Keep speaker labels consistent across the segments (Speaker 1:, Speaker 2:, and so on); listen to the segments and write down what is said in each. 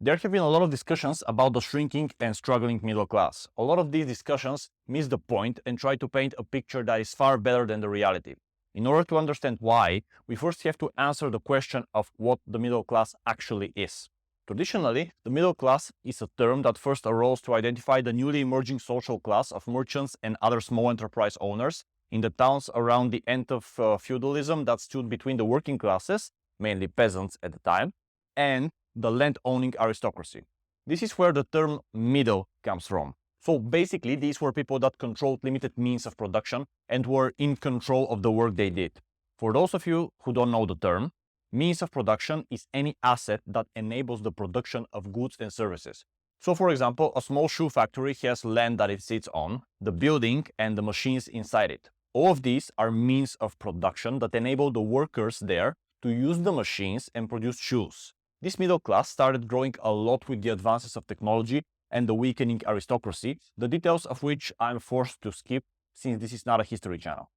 Speaker 1: There have been a lot of discussions about the shrinking and struggling middle class. A lot of these discussions miss the point and try to paint a picture that is far better than the reality. In order to understand why, we first have to answer the question of what the middle class actually is. Traditionally, the middle class is a term that first arose to identify the newly emerging social class of merchants and other small enterprise owners in the towns around the end of feudalism that stood between the working classes, mainly peasants at the time, and the land-owning aristocracy. This is where the term middle comes from. So basically, these were people that controlled limited means of production and were in control of the work they did. For those of you who don't know the term, means of production is any asset that enables the production of goods and services. So for example, a small shoe factory has land that it sits on, the building, and the machines inside it. All of these are means of production that enable the workers there to use the machines and produce shoes. This middle class started growing a lot with the advances of technology and the weakening aristocracy, the details of which I'm forced to skip since this is not a history channel.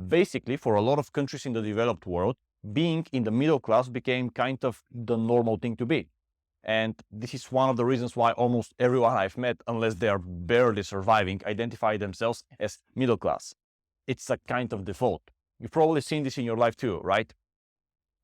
Speaker 1: Basically, for a lot of countries in the developed world, being in the middle class became kind of the normal thing to be. And this is one of the reasons why almost everyone I've met, unless they are barely surviving, identify themselves as middle class. It's a kind of default. You've probably seen this in your life too, right?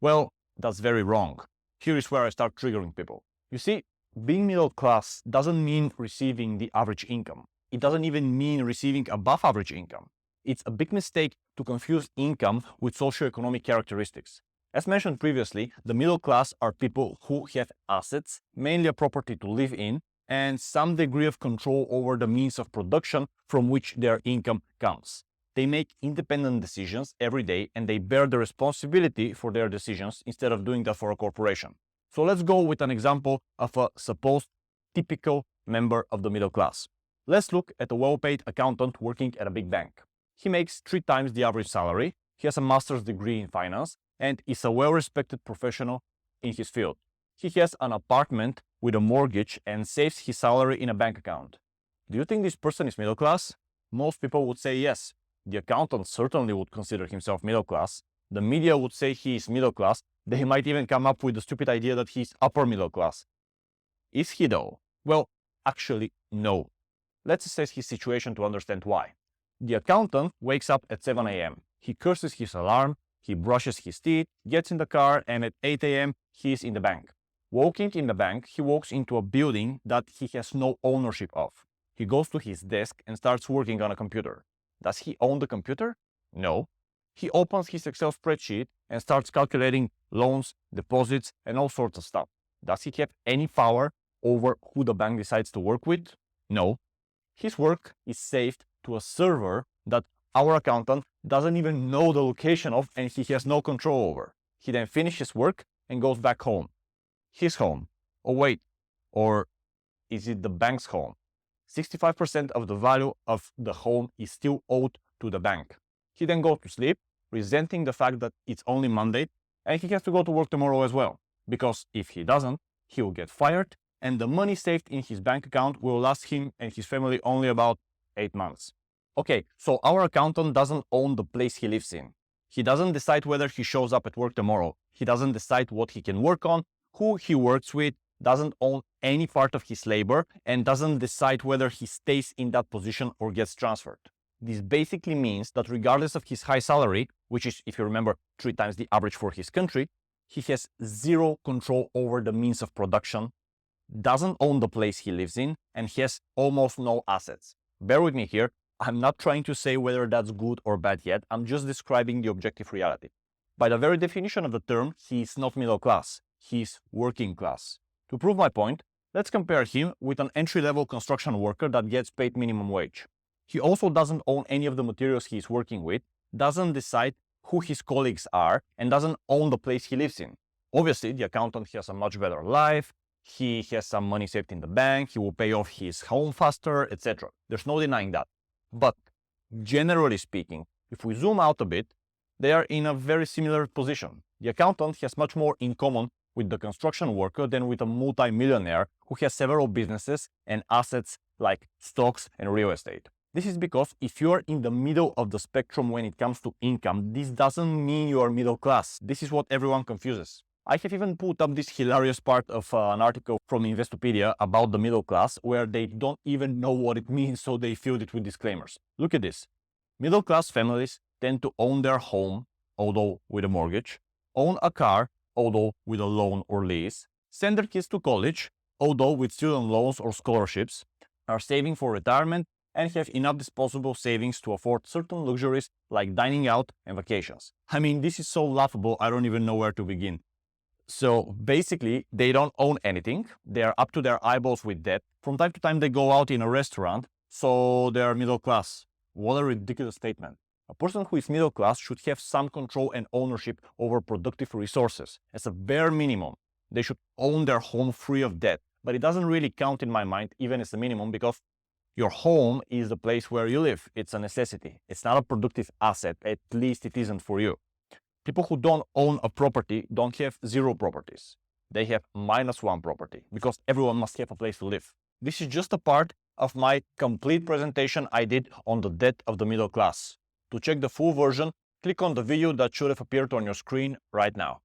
Speaker 1: Well, that's very wrong. Here is where I start triggering people. You see, being middle class doesn't mean receiving the average income. It doesn't even mean receiving above average income. It's a big mistake to confuse income with socioeconomic characteristics. As mentioned previously, the middle class are people who have assets, mainly a property to live in, and some degree of control over the means of production from which their income comes. They make independent decisions every day and they bear the responsibility for their decisions instead of doing that for a corporation. So let's go with an example of a supposed typical member of the middle class. Let's look at a well-paid accountant working at a big bank. He makes 3 times the average salary, he has a master's degree in finance, and is a well-respected professional in his field. He has an apartment with a mortgage and saves his salary in a bank account. Do you think this person is middle class? Most people would say yes. The accountant certainly would consider himself middle class. The media would say he is middle class. They might even come up with the stupid idea that he's upper middle class. Is he though? Well, actually, no. Let's assess his situation to understand why. The accountant wakes up at 7 a.m. He curses his alarm, he brushes his teeth, gets in the car, and at 8 a.m. he is in the bank. Walking in the bank, he walks into a building that he has no ownership of. He goes to his desk and starts working on a computer. Does he own the computer? No. He opens his Excel spreadsheet and starts calculating loans, deposits, and all sorts of stuff. Does he have any power over who the bank decides to work with? No. His work is saved to a server that our accountant doesn't even know the location of and he has no control over. He then finishes work and goes back home. His home. Oh wait, or is it the bank's home? 65% of the value of the home is still owed to the bank. He then goes to sleep, resenting the fact that it's only Monday and he has to go to work tomorrow as well. Because if he doesn't, he will get fired and the money saved in his bank account will last him and his family only about 8 months. Okay, so our accountant doesn't own the place he lives in. He doesn't decide whether he shows up at work tomorrow. He doesn't decide what he can work on, who he works with, doesn't own any part of his labor, and doesn't decide whether he stays in that position or gets transferred. This basically means that regardless of his high salary, which is, if you remember, 3 times the average for his country, he has zero control over the means of production, doesn't own the place he lives in, and has almost no assets. Bear with me here. I'm not trying to say whether that's good or bad yet. I'm just describing the objective reality. By the very definition of the term, he is not middle class. He is working class. To prove my point, let's compare him with an entry-level construction worker that gets paid minimum wage. He also doesn't own any of the materials he is working with, doesn't decide who his colleagues are, and doesn't own the place he lives in. Obviously, the accountant has a much better life, he has some money saved in the bank, he will pay off his home faster, etc. There's no denying that. But generally speaking, if we zoom out a bit, they are in a very similar position. The accountant has much more in common with the construction worker than with a multi-millionaire who has several businesses and assets like stocks and real estate. This is because if you are in the middle of the spectrum when it comes to income, this doesn't mean you are middle class. This is what everyone confuses. I have even put up this hilarious part of an article from Investopedia about the middle class, where they don't even know what it means, so they filled it with disclaimers. Look at this. Middle class families tend to own their home, although with a mortgage, own a car, although with a loan or lease, send their kids to college, although with student loans or scholarships, are saving for retirement, and have enough disposable savings to afford certain luxuries like dining out and vacations. I mean, this is so laughable, I don't even know where to begin. So basically, they don't own anything. They are up to their eyeballs with debt. From time to time, they go out in a restaurant, so they are middle class. What a ridiculous statement. A person who is middle class should have some control and ownership over productive resources. As a bare minimum, they should own their home free of debt. But it doesn't really count in my mind, even as a minimum, because your home is the place where you live. It's a necessity. It's not a productive asset. At least it isn't for you. People who don't own a property don't have zero properties. They have -1 property, because everyone must have a place to live. This is just a part of my complete presentation I did on the debt of the middle class. To check the full version, click on the video that should have appeared on your screen right now.